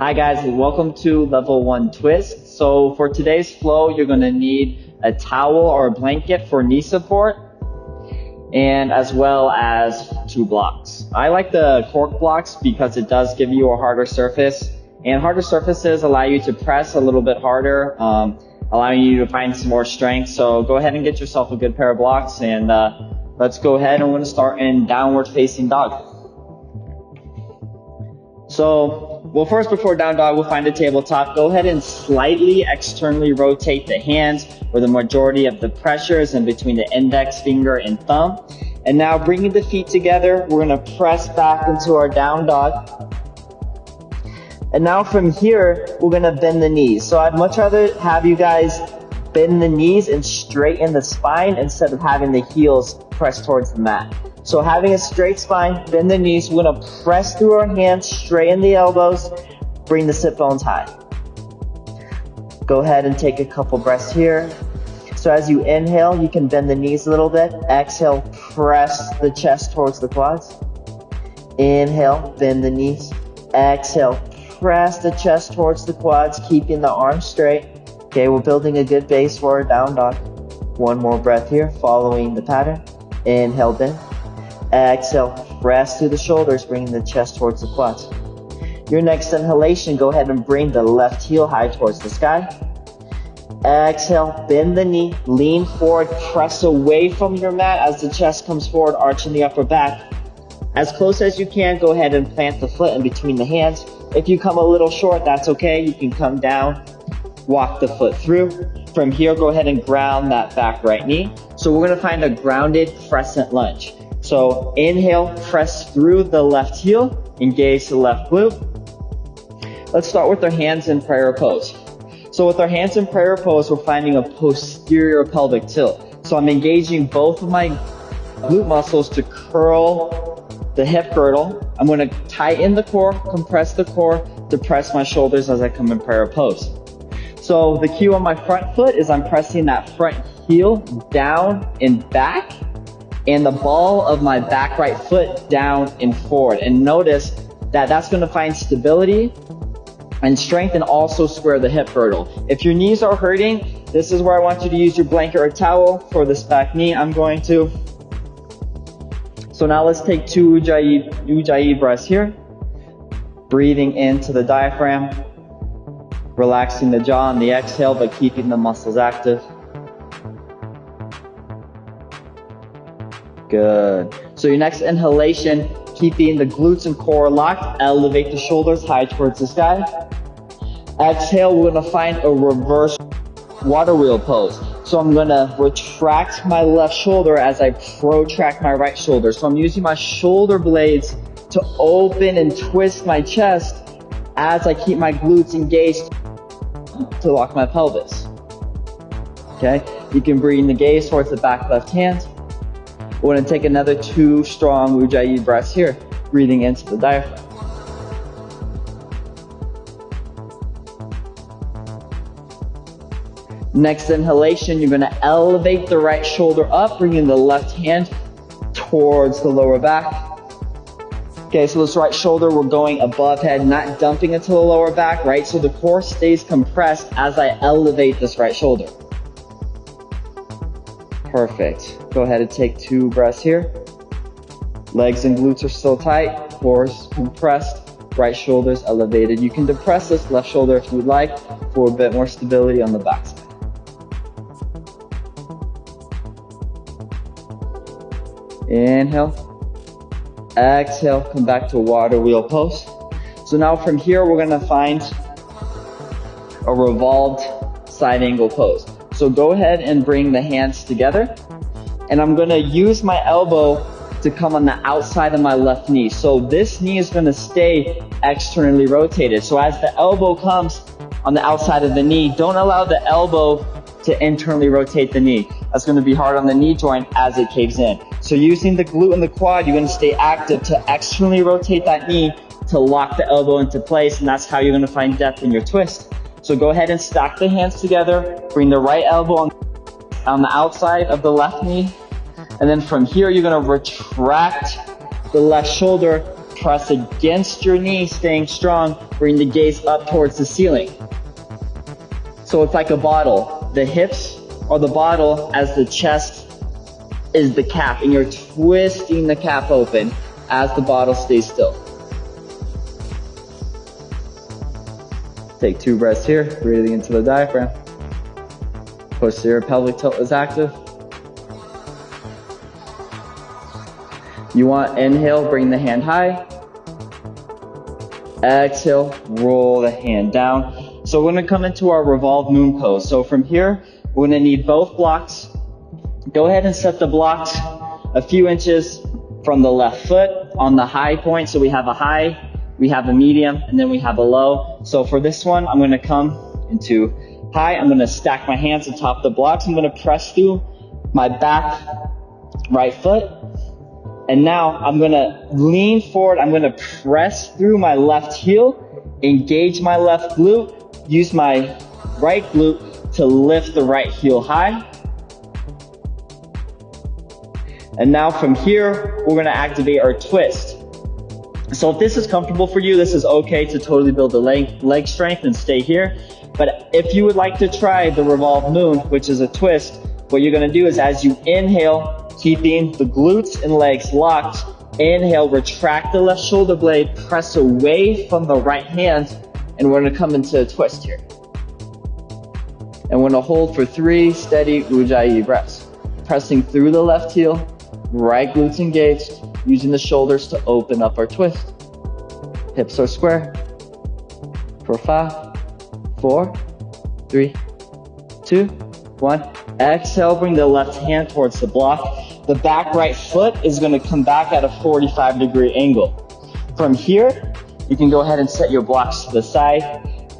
Hi guys, welcome to level 1 twist. So for today's flow, you're going to need a towel or a blanket for knee support, and as well as 2 blocks. I like the cork blocks because it does give you a harder surface, and harder surfaces allow you to press a little bit harder, allowing you to find some more strength. So go ahead and get yourself a good pair of blocks, and let's go ahead and we're going to start in downward facing dog. So, well, first before down dog, we'll find a tabletop. Go ahead and slightly externally rotate the hands where the majority of the pressure is in between the index finger and thumb. And now bringing the feet together, we're going to press back into our down dog. And now from here, we're going to bend the knees. So I'd much rather have you guys bend the knees and straighten the spine instead of having the heels press towards the mat. So having a straight spine, bend the knees, we're going to press through our hands, straighten the elbows, bring the sit bones high. Go ahead and take a couple breaths here. So as you inhale, you can bend the knees a little bit. Exhale, press the chest towards the quads. Inhale, bend the knees. Exhale, press the chest towards the quads, keeping the arms straight. Okay, we're building a good base for our down dog. One more breath here, following the pattern. Inhale, bend. Exhale, press through the shoulders, bringing the chest towards the quads. Your next inhalation, go ahead and bring the left heel high towards the sky. Exhale, bend the knee, lean forward, press away from your mat as the chest comes forward, arching the upper back. As close as you can, go ahead and plant the foot in between the hands. If you come a little short, that's okay. You can come down, walk the foot through. From here, go ahead and ground that back right knee. So we're going to find a grounded crescent lunge. So inhale, press through the left heel, engage the left glute. Let's start with our hands in prayer pose. So with our hands in prayer pose, we're finding a posterior pelvic tilt. So I'm engaging both of my glute muscles to curl the hip girdle. I'm going to tighten the core, compress the core, depress my shoulders as I come in prayer pose. So the cue on my front foot is I'm pressing that front heel down and back, and the ball of my back right foot down and forward. And notice that that's going to find stability and strength, and also square the hip girdle. If your knees are hurting, this is where I want you to use your blanket or towel for this back knee. I'm going to. So now let's take 2 Ujjayi breaths here. Breathing into the diaphragm, relaxing the jaw on the exhale, but keeping the muscles active. Good. So your next inhalation, keeping the glutes and core locked, elevate the shoulders high towards the sky. Exhale, we're going to find a reverse water wheel pose. So I'm going to retract my left shoulder as I protract my right shoulder. So I'm using my shoulder blades to open and twist my chest as I keep my glutes engaged to lock my pelvis. Okay, you can bring the gaze towards the back left hand. We're going to take another 2 strong Ujjayi breaths here, breathing into the diaphragm. Next inhalation, you're going to elevate the right shoulder up, bringing the left hand towards the lower back. Okay, so this right shoulder, we're going above head, not dumping into the lower back, right? So the core stays compressed as I elevate this right shoulder. Perfect. Go ahead and take 2 breaths here. Legs and glutes are still tight, core is compressed, right shoulder's elevated. You can depress this left shoulder if you'd like for a bit more stability on the backside. Inhale. Exhale, come back to water wheel pose. So now from here, we're going to find a revolved side angle pose. So go ahead and bring the hands together, and I'm going to use my elbow to come on the outside of my left knee. So this knee is going to stay externally rotated. So as the elbow comes on the outside of the knee, don't allow the elbow to internally rotate the knee. That's going to be hard on the knee joint as it caves in. So using the glute and the quad, you're going to stay active to externally rotate that knee to lock the elbow into place, and that's how you're going to find depth in your twist. So go ahead and stack the hands together, bring the right elbow on the outside of the left knee, and then from here you're going to retract the left shoulder, Press against your knee, staying strong. Bring the gaze up towards the ceiling. So it's like a bottle. The hips are the bottle as the chest is the cap, and you're twisting the cap open as the bottle stays still. Take 2 breaths here, breathing into the diaphragm. Posterior pelvic tilt is active. You want inhale, bring the hand high. Exhale, roll the hand down. So we're gonna come into our revolved moon pose. So from here, we're gonna need both blocks. Go ahead and set the blocks a few inches from the left foot on the high point. So we have a high, we have a medium, and then we have a low. So for this one, I'm gonna come into high. I'm gonna stack my hands on top of the blocks. I'm gonna press through my back right foot. And now I'm gonna lean forward. I'm gonna press through my left heel, engage my left glute, use my right glute to lift the right heel high. And now from here, we're gonna activate our twist. So if this is comfortable for you, this is okay to totally build the leg strength and stay here. But if you would like to try the revolved moon, which is a twist, what you're gonna do is as you inhale, keeping the glutes and legs locked, inhale, retract the left shoulder blade, press away from the right hand, and we're gonna come into a twist here. And we're gonna hold for 3 steady Ujjayi breaths. Pressing through the left heel, right glutes engaged, using the shoulders to open up our twist. Hips are square. For 5, 4, 3, 2, 1. Exhale, bring the left hand towards the block. The back right foot is gonna come back at a 45-degree angle. From here, you can go ahead and set your blocks to the side.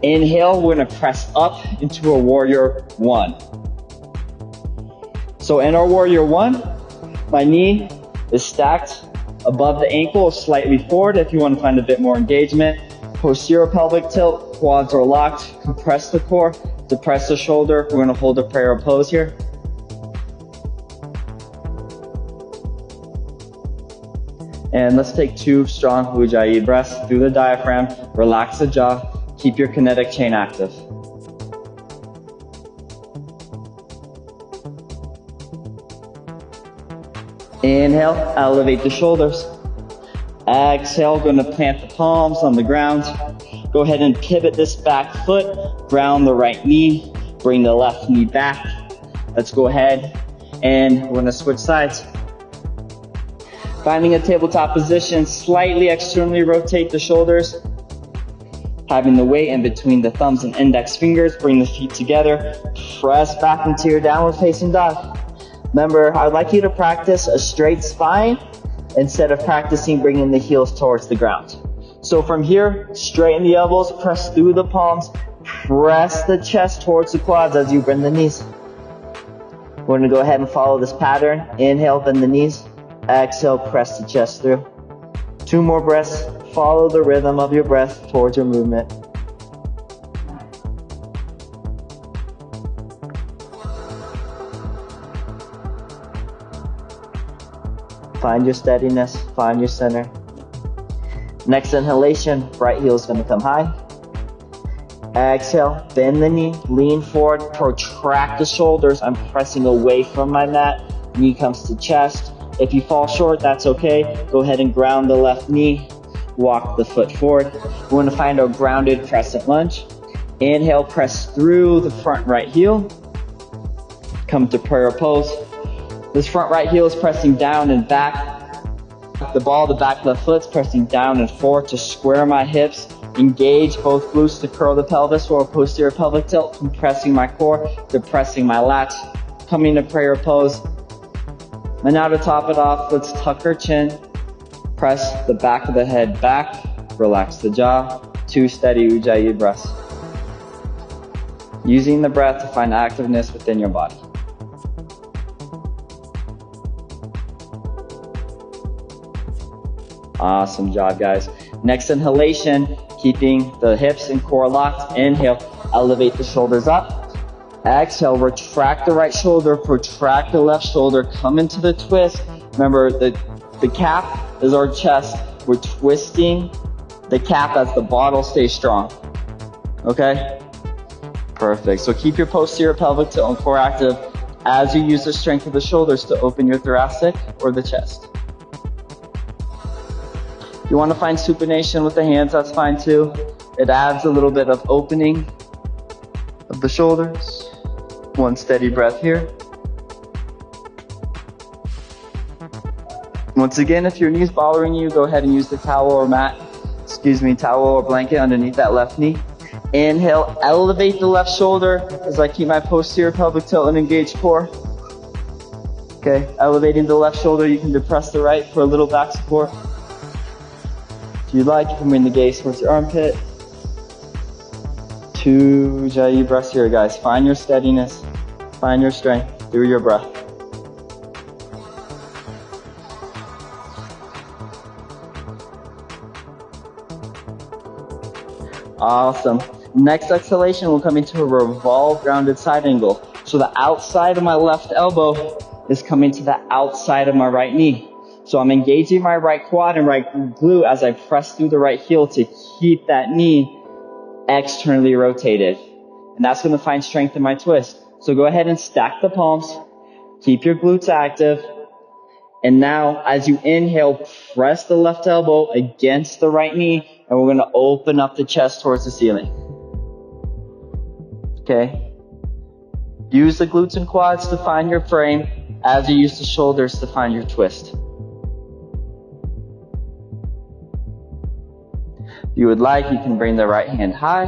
Inhale, we're gonna press up into a warrior 1. So in our warrior 1, my knee is stacked above the ankle or slightly forward if you want to find a bit more engagement. Posterior pelvic tilt, quads are locked, compress the core, depress the shoulder. We're gonna hold a prayer pose here. And let's take 2 strong Ujjayi breaths through the diaphragm, relax the jaw, keep your kinetic chain active. Inhale, elevate the shoulders. Exhale, gonna plant the palms on the ground. Go ahead and pivot this back foot, ground the right knee, bring the left knee back. Let's go ahead and we're gonna switch sides. Finding a tabletop position, slightly externally rotate the shoulders. Having the weight in between the thumbs and index fingers, bring the feet together. Press back into your downward facing dog. Remember, I'd like you to practice a straight spine instead of practicing bringing the heels towards the ground. So from here, straighten the elbows, press through the palms, press the chest towards the quads as you bend the knees. We're gonna go ahead and follow this pattern. Inhale, bend the knees. Exhale, press the chest through. 2 more breaths. Follow the rhythm of your breath towards your movement. Find your steadiness, find your center. Next inhalation, right heel is going to come high. Exhale, bend the knee, lean forward, protract the shoulders. I'm pressing away from my mat. Knee comes to chest. If you fall short, that's okay. Go ahead and ground the left knee. Walk the foot forward. We're going to find our grounded crescent lunge. Inhale, press through the front right heel. Come to prayer pose. This front right heel is pressing down and back. The ball of the back left foot is pressing down and forward to square my hips. Engage both glutes to curl the pelvis for a posterior pelvic tilt. Compressing my core, depressing my lats. Coming to prayer pose. And now to top it off, let's tuck our chin. Press the back of the head back. Relax the jaw. 2 steady Ujjayi breaths. Using the breath to find activeness within your body. Awesome job, guys. Next inhalation, keeping the hips and core locked. Inhale, elevate the shoulders up. Exhale, retract the right shoulder, protract the left shoulder, come into the twist. Remember, the cap is our chest. we're twisting the cap as the bottle stays strong. Okay? Perfect. So keep your posterior pelvic tilt and core active as you use the strength of the shoulders to open your thoracic or the chest. If you want to find supination with the hands, that's fine too. It adds a little bit of opening of the shoulders. One steady breath here. Once again, if your knee's bothering you, go ahead and use the towel or towel or blanket underneath that left knee. Inhale, elevate the left shoulder as I keep my posterior pelvic tilt and engaged core. Okay, elevating the left shoulder, you can depress the right for a little back support. If you'd like, you can bring the gaze towards your armpit. 2 Ujjayi breaths here, guys. Find your steadiness, find your strength through your breath. Awesome. Next exhalation, we'll come into a revolved grounded side angle. So the outside of my left elbow is coming to the outside of my right knee. So I'm engaging my right quad and right glute as I press through the right heel to keep that knee externally rotated. And that's going to find strength in my twist. So go ahead and stack the palms. Keep your glutes active. And now, as you inhale, press the left elbow against the right knee, and we're going to open up the chest towards the ceiling. Okay? Use the glutes and quads to find your frame as you use the shoulders to find your twist. If you would like, you can bring the right hand high.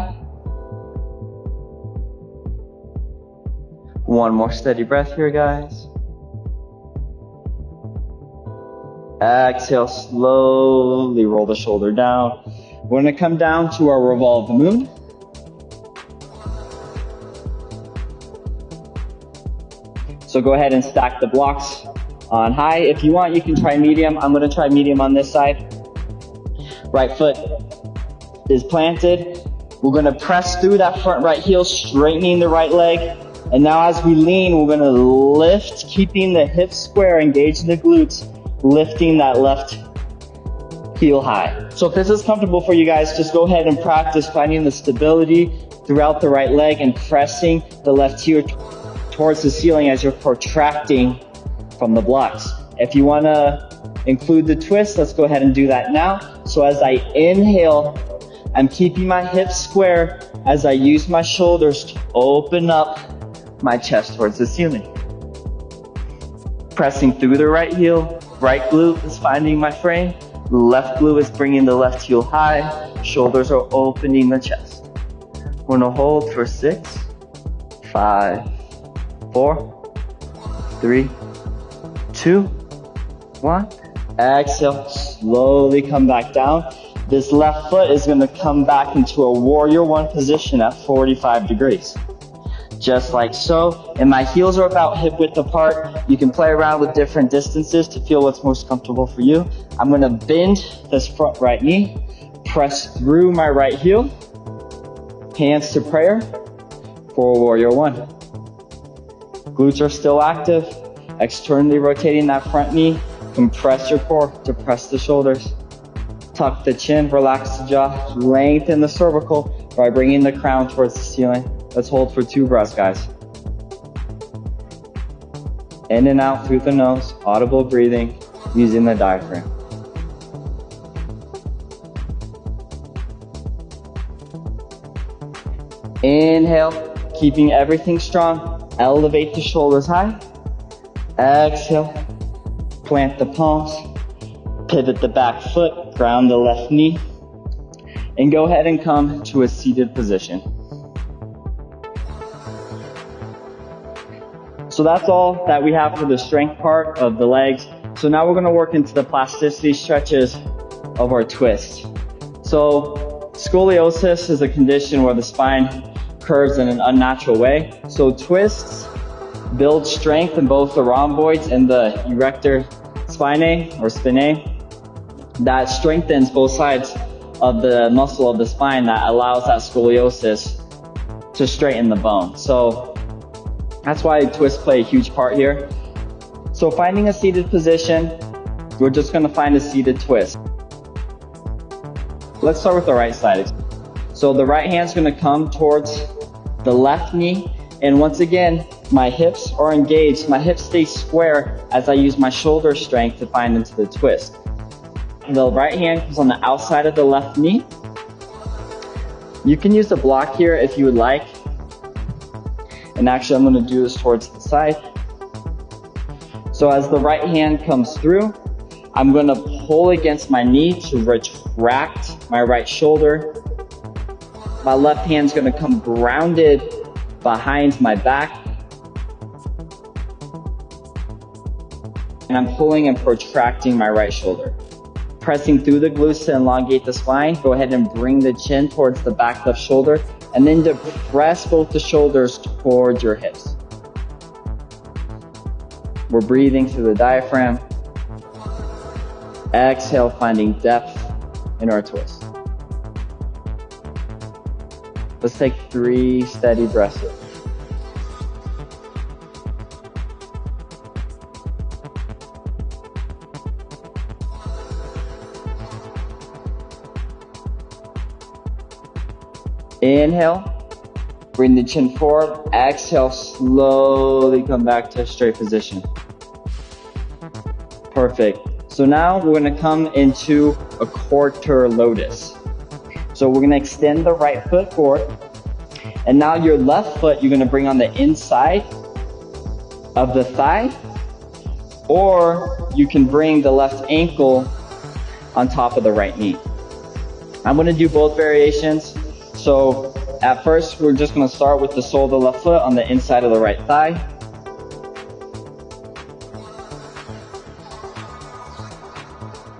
One more steady breath here, guys. Exhale, slowly roll the shoulder down. We're going to come down to our revolved moon. So go ahead and stack the blocks on high. If you want, you can try medium. I'm going to try medium on this side. Right foot is planted. We're going to press through that front right heel, straightening the right leg. And now as we lean, we're going to lift, keeping the hips square, engaging the glutes, lifting that left heel high. So if this is comfortable for you guys, just go ahead and practice finding the stability throughout the right leg and pressing the left heel towards the ceiling as you're protracting from the blocks. If you want to include the twist, let's go ahead and do that now. So as I inhale, I'm keeping my hips square as I use my shoulders to open up my chest towards the ceiling. Pressing through the right heel, right glute is finding my frame. Left glute is bringing the left heel high. Shoulders are opening the chest. We're gonna hold for 6, 5, 4, 3, 2, 1. Exhale, slowly come back down. This left foot is gonna come back into a warrior one position at 45 degrees. Just like so. And my heels are about hip width apart. You can play around with different distances to feel what's most comfortable for you. I'm going to bend this front right knee, press through my right heel, hands to prayer for warrior one. Glutes are still active, externally rotating that front knee. Compress your core, depress the shoulders. Tuck the chin, relax the jaw, lengthen the cervical by bringing the crown towards the ceiling. Let's hold for 2 breaths, guys. In and out through the nose, audible breathing using the diaphragm. Inhale, keeping everything strong. Elevate the shoulders high. Exhale, plant the palms. Pivot the back foot, ground the left knee. And go ahead and come to a seated position. So that's all that we have for the strength part of the legs. So now we're going to work into the plasticity stretches of our twist. So scoliosis is a condition where the spine curves in an unnatural way. So twists build strength in both the rhomboids and the erector spinae or spinae. That strengthens both sides of the muscle of the spine that allows that scoliosis to straighten the bone. So that's why twists play a huge part here. So finding a seated position, we're just going to find a seated twist. Let's start with the right side. So the right hand's gonna come towards the left knee, and once again, my hips are engaged. My hips stay square as I use my shoulder strength to find into the twist. The right hand comes on the outside of the left knee. You can use the block here if you would like. And actually, I'm gonna do this towards the side. So as the right hand comes through, I'm gonna pull against my knee to retract my right shoulder. My left hand's gonna come grounded behind my back. And I'm pulling and protracting my right shoulder. Pressing through the glutes to elongate the spine. Go ahead and bring the chin towards the back left shoulder, and then to press both the shoulders towards your hips. We're breathing through the diaphragm. Exhale, finding depth in our twist. Let's take 3 steady breaths here. Inhale, bring the chin forward. Exhale, slowly come back to a straight position. Perfect. So now we're gonna come into a quarter lotus. So we're gonna extend the right foot forward. And now your left foot, you're gonna bring on the inside of the thigh, or you can bring the left ankle on top of the right knee. I'm gonna do both variations. So at first, we're just gonna start with the sole of the left foot on the inside of the right thigh.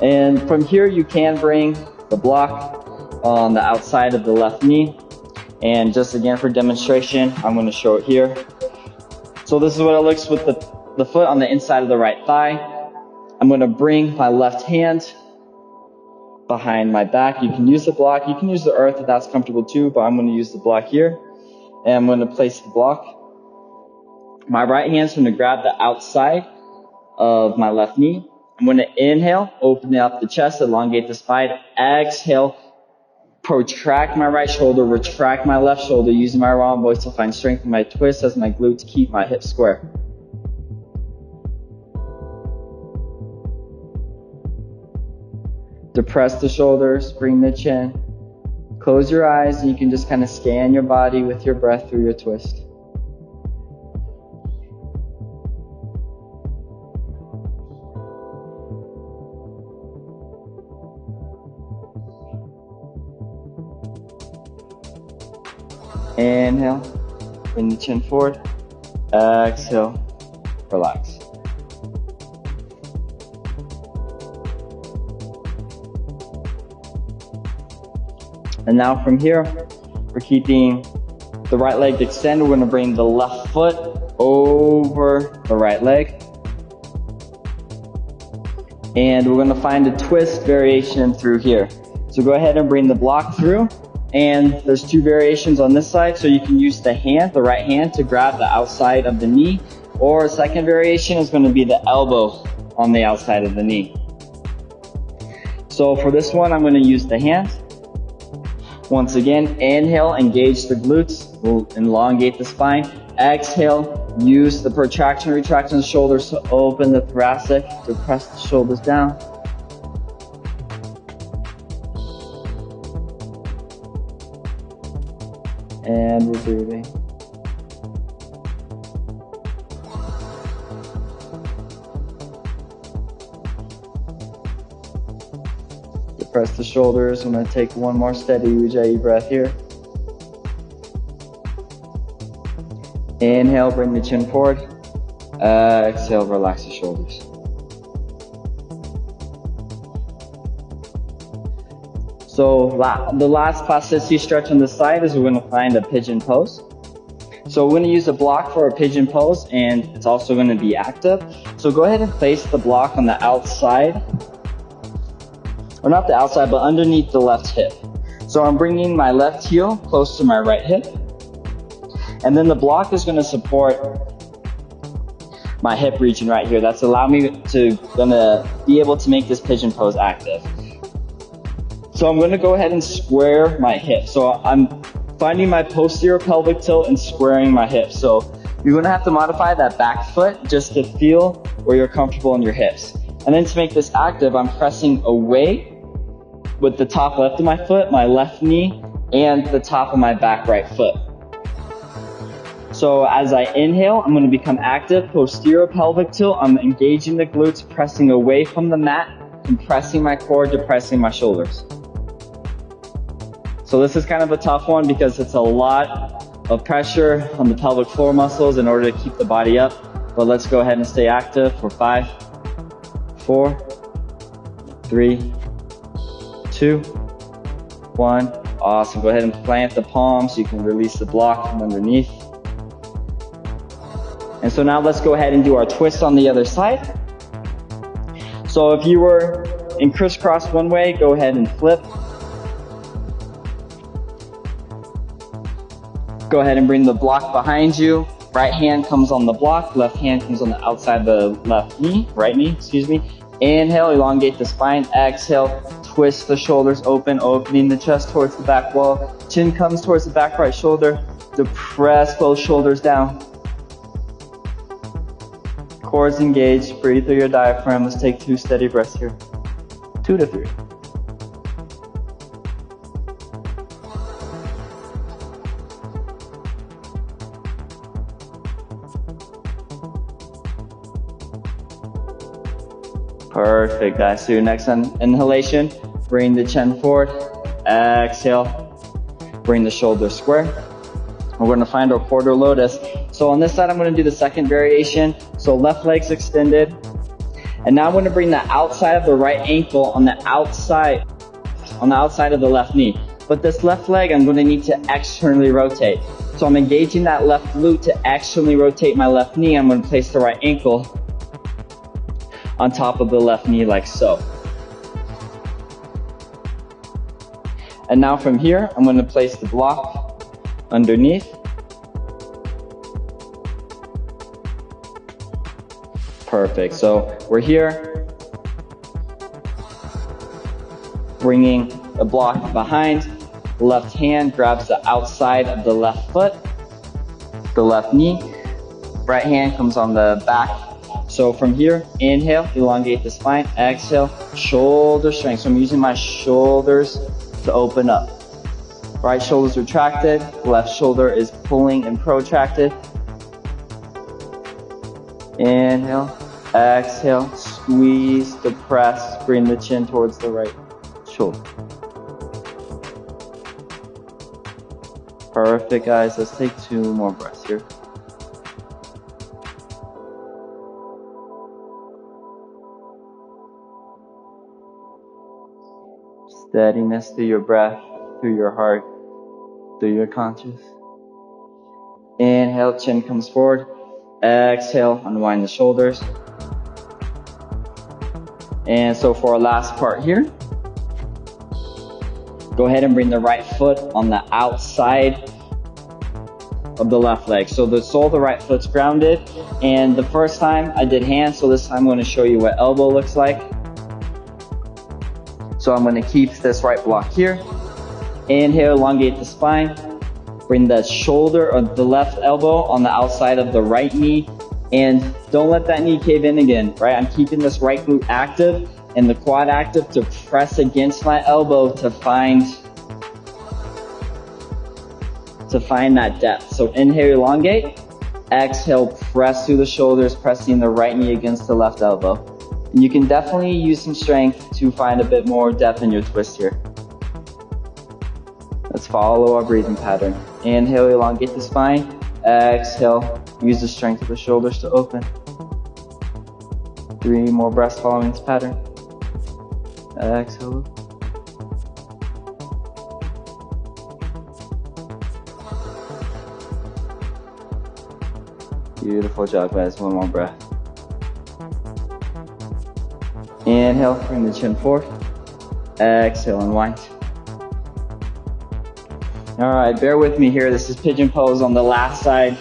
And from here, you can bring the block on the outside of the left knee. And just again for demonstration, I'm gonna show it here. So this is what it looks with the foot on the inside of the right thigh. I'm gonna bring my left hand behind my back. You can use the block, you can use the earth if that's comfortable too, but I'm going to use the block here. And I'm going to place the block. My right hand's going to grab the outside of my left knee. I'm going to inhale, open up the chest, elongate the spine. Exhale, protract my right shoulder, retract my left shoulder, using my raw voice to find strength in my twist as my glutes keep my hips square. Depress the shoulders, bring the chin. Close your eyes, and you can just kind of scan your body with your breath through your twist. Inhale, bring the chin forward. Exhale, relax. And now from here, we're keeping the right leg extended. We're gonna bring the left foot over the right leg. And we're gonna find a twist variation through here. So go ahead and bring the block through. And there's 2 variations on this side. So you can use the hand, the right hand, to grab the outside of the knee. Or a second variation is gonna be the elbow on the outside of the knee. So for this one, I'm gonna use the hand. Once again, inhale, engage the glutes, we'll elongate the spine. Exhale, use the protraction, retraction of the shoulders to open the thoracic, to press the shoulders down. And we're breathing. Press the shoulders. I'm going to take one more steady Ujjayi breath here. Inhale, bring the chin forward. Exhale, relax the shoulders. So the last plasticity stretch on the side is we're going to find a pigeon pose. So we're going to use a block for a pigeon pose, and it's also going to be active. So go ahead and place the block on the outside. Or not the outside, but underneath the left hip. So I'm bringing my left heel close to my right hip. And then the block is going to support my hip region right here. That's allowing me to be able to make this pigeon pose active. So I'm going to go ahead and square my hip. So I'm finding my posterior pelvic tilt and squaring my hip. So you're going to have to modify that back foot just to feel where you're comfortable in your hips. And then to make this active, I'm pressing away with the top left of my foot, my left knee, and the top of my back right foot. So as I inhale, I'm going to become active, posterior pelvic tilt. I'm engaging the glutes, pressing away from the mat, compressing my core, depressing my shoulders. So this is kind of a tough one because it's a lot of pressure on the pelvic floor muscles in order to keep the body up. But let's go ahead and stay active for 5, 4, 3, 2, 1. Awesome. Go ahead and plant the palms so you can release the block from underneath. And so now let's go ahead and do our twist on the other side. So if you were in crisscross one way, go ahead and flip. Go ahead and bring the block behind you. Right hand comes on the block, left hand comes on the outside of the left knee, right knee, excuse me. Inhale, elongate the spine. Exhale, twist the shoulders open, opening the chest towards the back wall. Chin comes towards the back right shoulder. Depress both shoulders down. Core is engaged. Breathe through your diaphragm. Let's take 2 steady breaths here. 2 to 3. Perfect, guys. So your next inhalation, bring the chin forward. Exhale, bring the shoulders square. We're going to find our quarter lotus. So on this side, I'm going to do the second variation. So left leg's extended. And now I'm going to bring the outside of the right ankle on the outside of the left knee. But this left leg, I'm going to need to externally rotate. So I'm engaging that left glute to externally rotate my left knee. I'm going to place the right ankle on top of the left knee like so. And now from here, I'm going to place the block underneath. Perfect. So we're here, bringing the block behind. Left hand grabs the outside of the left foot, the left knee. Right hand comes on the back. So from here, inhale, elongate the spine. Exhale, shoulder strength. So I'm using my shoulders to open up. Right shoulder's retracted, left shoulder is pulling and protracted. Inhale, exhale, squeeze, depress, bring the chin towards the right shoulder. Perfect, guys. Let's take 2 more breaths here. Steadiness through your breath, through your heart, through your conscious. Inhale, chin comes forward. Exhale, unwind the shoulders. And so for our last part here, go ahead and bring the right foot on the outside of the left leg. So the sole of the right foot's grounded. And the first time I did hands, so this time I'm going to show you what elbow looks like. So I'm going to keep this right block here. Inhale, elongate the spine. Bring the shoulder or the left elbow on the outside of the right knee. And don't let that knee cave in again, right? I'm keeping this right glute active and the quad active to press against my elbow to find that depth. So inhale, elongate. Exhale, press through the shoulders, pressing the right knee against the left elbow. And you can definitely use some strength to find a bit more depth in your twist here. Let's follow our breathing pattern. Inhale, elongate the spine. Exhale, use the strength of the shoulders to open. 3 more breaths following this pattern. Exhale. Beautiful job, guys. 1 more breath. Inhale, bring the chin forward. Exhale, unwind. All right, bear with me here. This is pigeon pose on the last side.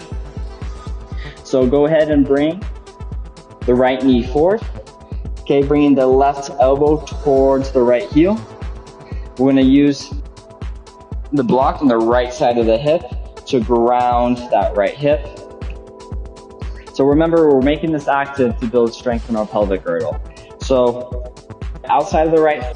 So go ahead and bring the right knee forward. Okay, bringing the left elbow towards the right heel. We're gonna use the block on the right side of the hip to ground that right hip. So remember, we're making this active to build strength in our pelvic girdle. So outside of the right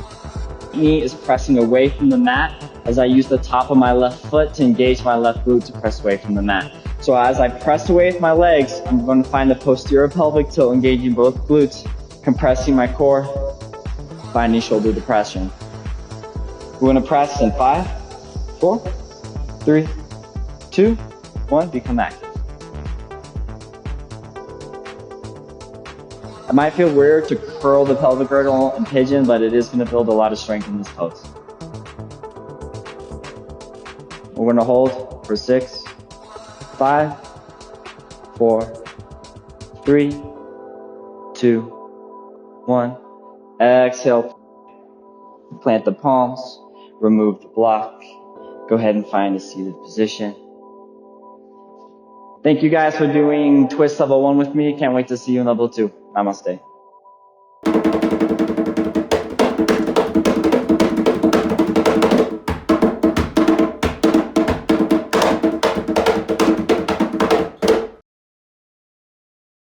knee is pressing away from the mat as I use the top of my left foot to engage my left glute to press away from the mat. So as I press away with my legs, I'm going to find the posterior pelvic tilt, engaging both glutes, compressing my core, finding shoulder depression. We're going to press in 5, 4, 3, 2, 1, become active. It might feel weird to curl the pelvic girdle and pigeon, but it is going to build a lot of strength in this pose. We're going to hold for 6, 5, 4, 3, 2, 1. Exhale. Plant the palms. Remove the block. Go ahead and find a seated position. Thank you guys for doing twist level 1 with me. Can't wait to see you in level 2. Namaste.